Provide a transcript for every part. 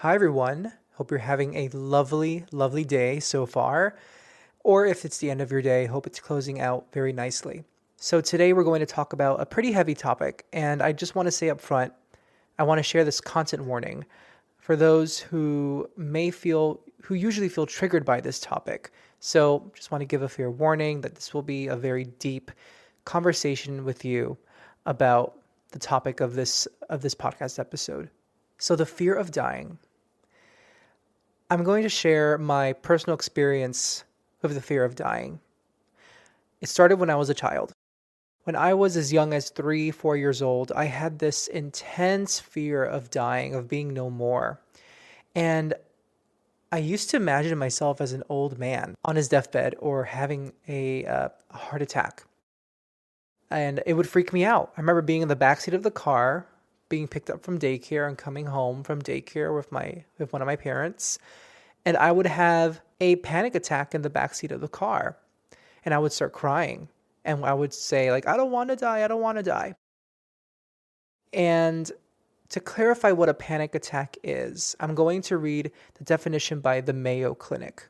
Hi, everyone. Hope you're having a lovely, lovely day so far. Or if it's the end of your day, hope it's closing out very nicely. So, today we're going to talk about a pretty heavy topic, and I just want to say up front, I want to share this content warning for those who usually feel triggered by this topic. So, just want to give a fair warning that this will be a very deep conversation with you about the topic of this podcast episode. So, the fear of dying. I'm going to share my personal experience with the fear of dying. It started when I was a child. When I was as young as 3, 4 years old, I had this intense fear of dying, of being no more. And I used to imagine myself as an old man on his deathbed or having a heart attack. And it would freak me out. I remember being in the backseat of the car, being picked up from daycare and coming home from daycare with one of my parents, and I would have a panic attack in the backseat of the car, and I would start crying, and I would say like, "I don't want to die. I don't want to die." And to clarify what a panic attack is, I'm going to read the definition by the Mayo Clinic.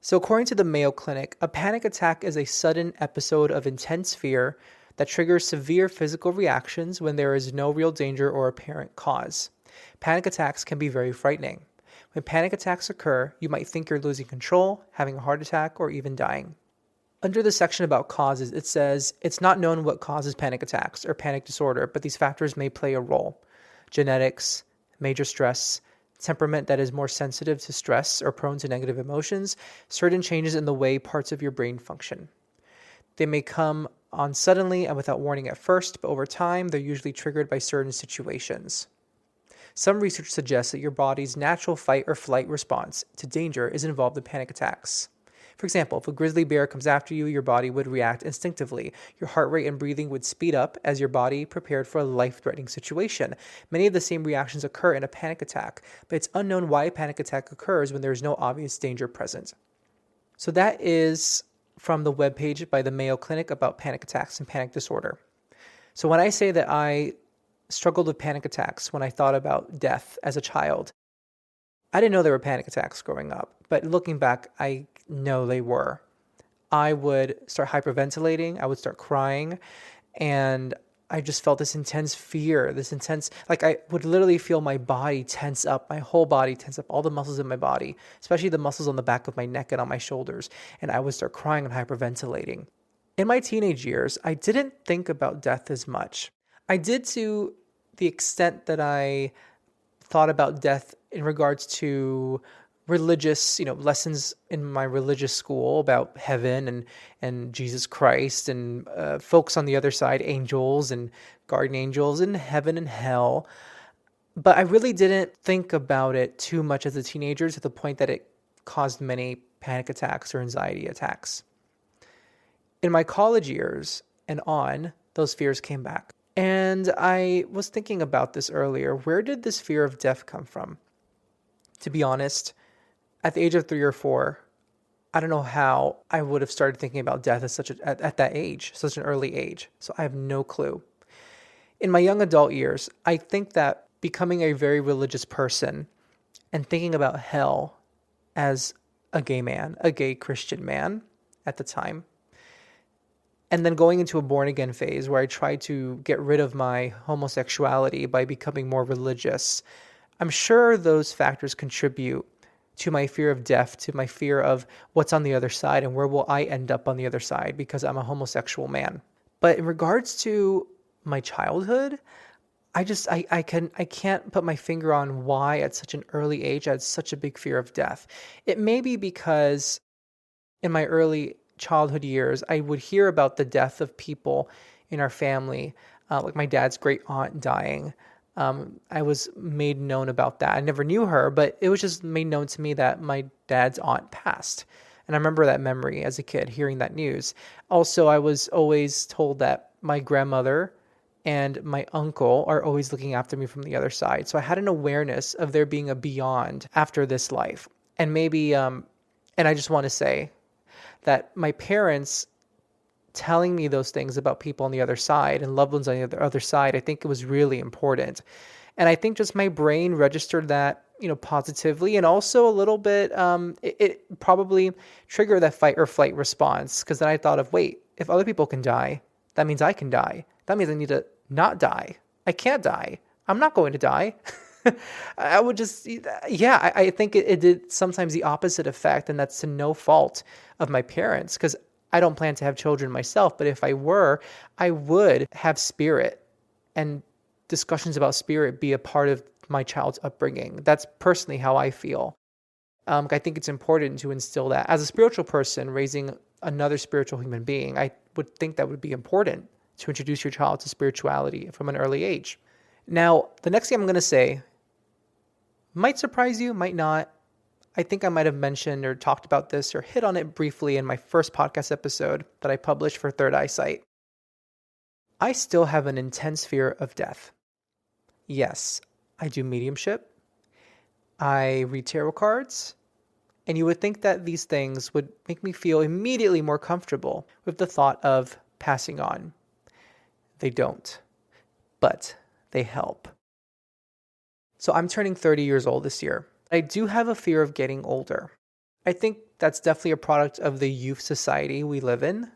So, according to the Mayo Clinic, a panic attack is a sudden episode of intense fear that triggers severe physical reactions when there is no real danger or apparent cause. Panic attacks can be very frightening. When panic attacks occur, you might think you're losing control, having a heart attack, or even dying. Under the section about causes, it says it's not known what causes panic attacks or panic disorder, but these factors may play a role. Genetics, major stress, temperament that is more sensitive to stress or prone to negative emotions, certain changes in the way parts of your brain function. They may come on suddenly and without warning at first, but over time, they're usually triggered by certain situations. Some research suggests that your body's natural fight or flight response to danger is involved in panic attacks. For example, if a grizzly bear comes after you, your body would react instinctively. Your heart rate and breathing would speed up as your body prepared for a life-threatening situation. Many of the same reactions occur in a panic attack, but it's unknown why a panic attack occurs when there is no obvious danger present. So that is from the webpage by the Mayo Clinic about panic attacks and panic disorder. So when I say that I struggled with panic attacks when I thought about death as a child, I didn't know there were panic attacks growing up, but looking back, I know they were. I would start hyperventilating, I would start crying, and I just felt this intense fear, like I would literally feel my body tense up, my whole body tense up, all the muscles in my body, especially the muscles on the back of my neck and on my shoulders, and I would start crying and hyperventilating. In my teenage years, I didn't think about death as much. I did to the extent that I thought about death in regards to religious, lessons in my religious school about heaven and Jesus Christ and folks on the other side, angels and guardian angels and heaven and hell. But I really didn't think about it too much as a teenager to the point that it caused many panic attacks or anxiety attacks. In my college years and on, those fears came back. And I was thinking about this earlier. Where did this fear of death come from? To be honest, at the age of 3 or 4, I don't know how I would have started thinking about death at that age, such an early age. So I have no clue. In my young adult years, I think that becoming a very religious person and thinking about hell as a gay man, a gay Christian man at the time, and then going into a born again phase where I tried to get rid of my homosexuality by becoming more religious, I'm sure those factors contribute to my fear of death, to my fear of what's on the other side and where will I end up on the other side because I'm a homosexual man. But in regards to my childhood, I can't put my finger on why at such an early age I had such a big fear of death. It may be because in my early childhood years, I would hear about the death of people in our family, like my dad's great aunt dying. I was made known about that. I never knew her, but it was just made known to me that my dad's aunt passed. And I remember that memory as a kid, hearing that news. Also, I was always told that my grandmother and my uncle are always looking after me from the other side. So I had an awareness of there being a beyond after this life. And maybe, and I just want to say that my parents telling me those things about people on the other side and loved ones on the other side, I think it was really important. And I think just my brain registered that, positively, and also a little bit, it probably triggered that fight or flight response, because then I thought of, wait, if other people can die, that means I can die. That means I need to not die. I can't die. I'm not going to die. I would just, yeah, I think it did sometimes the opposite effect, and that's to no fault of my parents, because I don't plan to have children myself, but if I were, I would have spirit and discussions about spirit be a part of my child's upbringing. That's personally how I feel. I think it's important to instill that. As a spiritual person raising another spiritual human being, I would think that would be important to introduce your child to spirituality from an early age. Now, the next thing I'm going to say might surprise you, might not. I think I might have mentioned or talked about this or hit on it briefly in my first podcast episode that I published for Third Eyesight. I still have an intense fear of death. Yes, I do mediumship. I read tarot cards. And you would think that these things would make me feel immediately more comfortable with the thought of passing on. They don't, but they help. So I'm turning 30 years old this year. I do have a fear of getting older. I think that's definitely a product of the youth society we live in.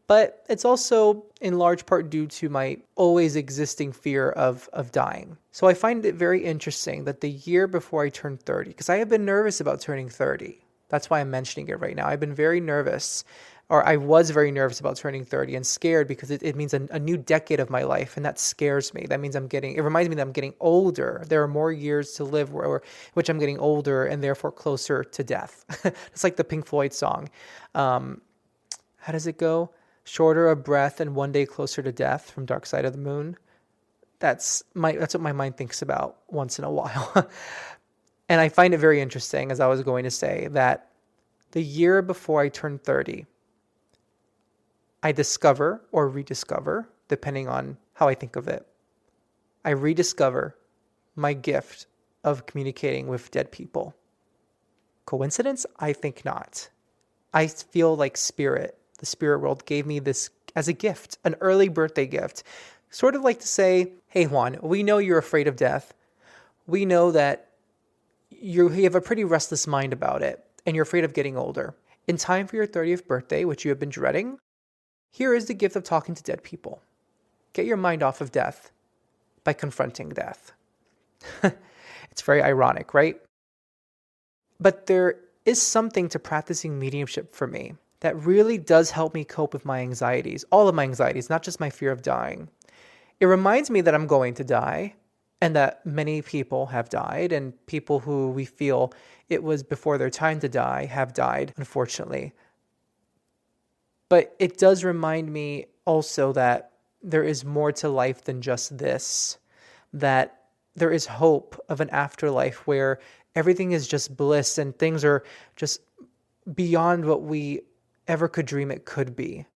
But it's also in large part due to my always existing fear of dying. So I find it very interesting that the year before I turned 30, because I have been nervous about turning 30. That's why I'm mentioning it right now. I've been very nervous, or I was very nervous about turning 30 and scared because it means a new decade of my life, and that scares me. That means it reminds me that I'm getting older. There are more years to live, which I'm getting older and therefore closer to death. It's like the Pink Floyd song. How does it go? Shorter of breath and one day closer to death from Dark Side of the Moon. That's what my mind thinks about once in a while. And I find it very interesting, as I was going to say, that the year before I turned 30, I discover or rediscover, depending on how I think of it, I rediscover my gift of communicating with dead people. Coincidence? I think not. I feel like the spirit world gave me this as a gift, an early birthday gift. Sort of like to say, hey Juan, we know you're afraid of death. We know that you have a pretty restless mind about it, and you're afraid of getting older. In time for your 30th birthday, which you have been dreading, here is the gift of talking to dead people. Get your mind off of death by confronting death. It's very ironic, right? But there is something to practicing mediumship for me that really does help me cope with my anxieties, all of my anxieties, not just my fear of dying. It reminds me that I'm going to die and that many people have died, and people who we feel it was before their time to die have died, unfortunately. But it does remind me also that there is more to life than just this, that there is hope of an afterlife where everything is just bliss and things are just beyond what we ever could dream it could be.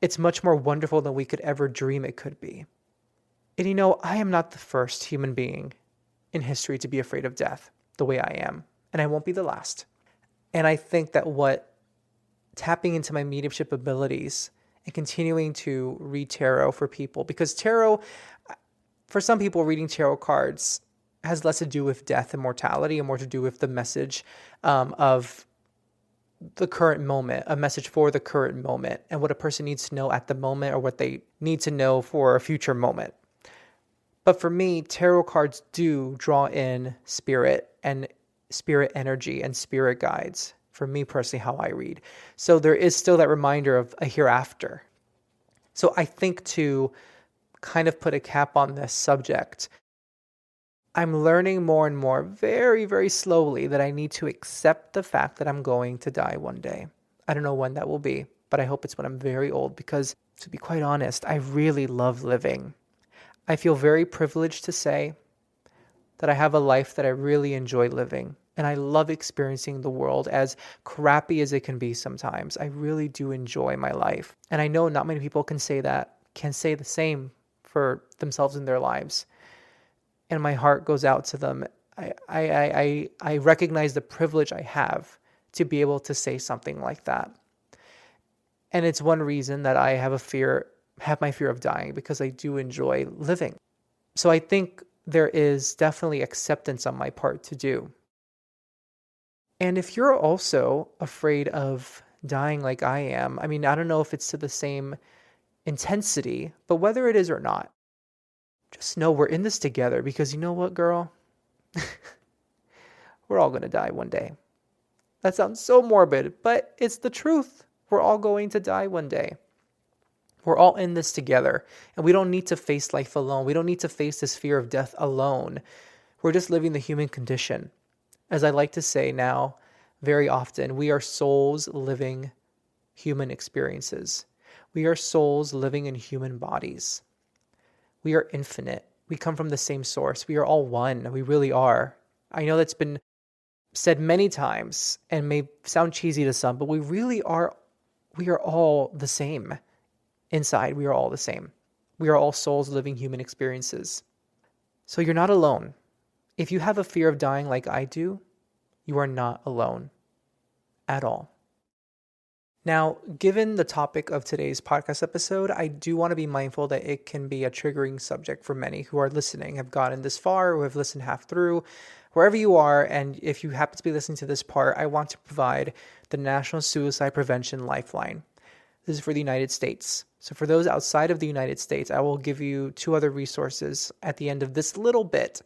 It's much more wonderful than we could ever dream it could be. And I am not the first human being in history to be afraid of death the way I am, and I won't be the last. And I think that what tapping into my mediumship abilities and continuing to read tarot for people, because tarot, for some people, reading tarot cards has less to do with death and mortality and more to do with the message of the current moment, a message for the current moment and what a person needs to know at the moment or what they need to know for a future moment. But for me, tarot cards do draw in spirit and spirit energy and spirit guides. For me personally, how I read. So there is still that reminder of a hereafter. So I think to kind of put a cap on this subject, I'm learning more and more very, very slowly that I need to accept the fact that I'm going to die one day. I don't know when that will be, but I hope it's when I'm very old, because to be quite honest, I really love living. I feel very privileged to say that I have a life that I really enjoy living. And I love experiencing the world, as crappy as it can be sometimes. I really do enjoy my life. And I know not many people can say the same for themselves in their lives. And my heart goes out to them. I recognize the privilege I have to be able to say something like that. And it's one reason that I have my fear of dying, because I do enjoy living. So I think there is definitely acceptance on my part to do. And if you're also afraid of dying like I am, I mean, I don't know if it's to the same intensity, but whether it is or not, just know we're in this together, because you know what, girl? We're all going to die one day. That sounds so morbid, but it's the truth. We're all going to die one day. We're all in this together, and we don't need to face life alone. We don't need to face this fear of death alone. We're just living the human condition. As I like to say now, very often, we are souls living human experiences. We are souls living in human bodies. We are infinite. We come from the same source. We are all one. We really are. I know that's been said many times and may sound cheesy to some, but we really are. We are all the same. Inside, we are all the same. We are all souls living human experiences. So you're not alone. If you have a fear of dying like I do, you are not alone at all. Now, given the topic of today's podcast episode, I do want to be mindful that it can be a triggering subject for many who are listening, have gotten this far, or have listened half through, wherever you are. And if you happen to be listening to this part, I want to provide the National Suicide Prevention Lifeline. This is for the United States. So for those outside of the United States, I will give you two other resources at the end of this little bit.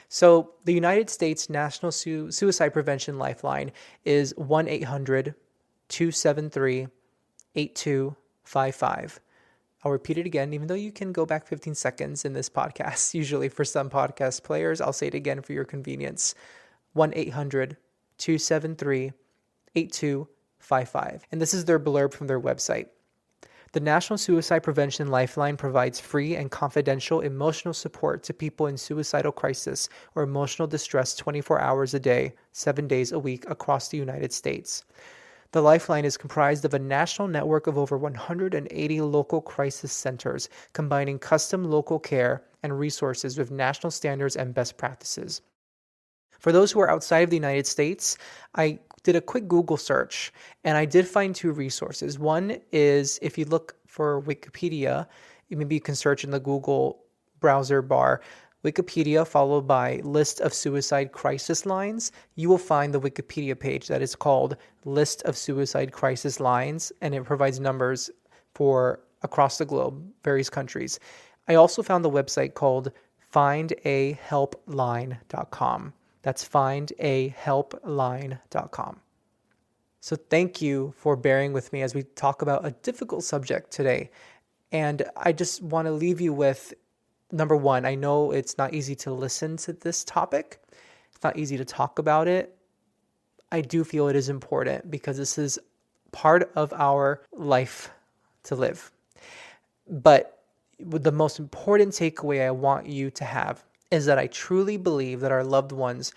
So the United States National Suicide Prevention Lifeline is 1-800-273-8255. I'll repeat it again, even though you can go back 15 seconds in this podcast. Usually for some podcast players, I'll say it again for your convenience. 1-800-273-8255. And this is their blurb from their website. The National Suicide Prevention Lifeline provides free and confidential emotional support to people in suicidal crisis or emotional distress 24 hours a day, 7 days a week across the United States. The Lifeline is comprised of a national network of over 180 local crisis centers, combining custom local care and resources with national standards and best practices. For those who are outside of the United States, I did a quick Google search, and I did find two resources. One is, if you look for Wikipedia, maybe you can search in the Google browser bar, Wikipedia followed by list of suicide crisis lines. You will find the Wikipedia page that is called List of Suicide Crisis Lines, and it provides numbers for across the globe, various countries. I also found the website called findahelpline.com. That's findahelpline.com. So thank you for bearing with me as we talk about a difficult subject today. And I just want to leave you with, number one, I know it's not easy to listen to this topic. It's not easy to talk about it. I do feel it is important because this is part of our life to live. But the most important takeaway I want you to have is that I truly believe that our loved ones,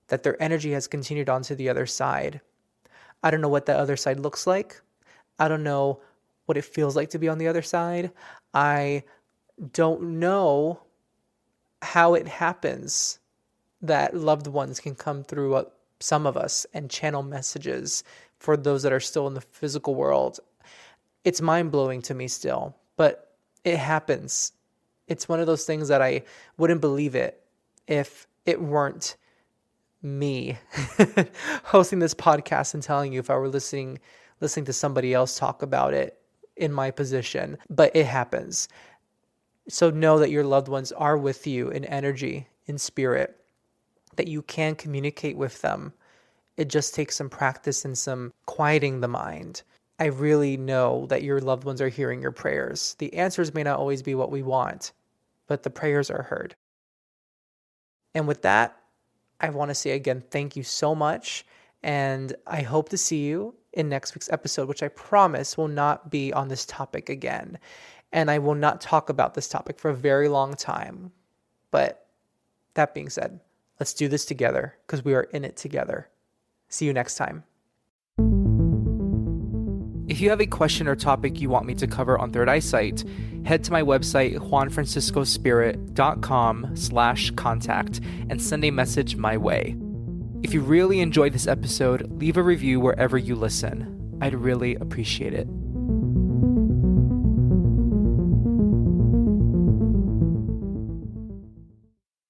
that their energy has continued on to the other side. I don't know what that other side looks like. I don't know what it feels like to be on the other side. I don't know how it happens that loved ones can come through some of us and channel messages for those that are still in the physical world. It's mind-blowing to me still, but it happens. It's one of those things that I wouldn't believe it if it weren't me hosting this podcast and telling you, if I were listening to somebody else talk about it in my position. But it happens. So know that your loved ones are with you in energy, in spirit, that you can communicate with them. It just takes some practice and some quieting the mind. I really know that your loved ones are hearing your prayers. The answers may not always be what we want, but the prayers are heard. And with that, I want to say again, thank you so much. And I hope to see you in next week's episode, which I promise will not be on this topic again. And I will not talk about this topic for a very long time. But that being said, let's do this together because we are in it together. See you next time. If you have a question or topic you want me to cover on Third Eyesight, head to my website, juanfranciscospirit.com/contact, and send a message my way. If you really enjoyed this episode, leave a review wherever you listen. I'd really appreciate it.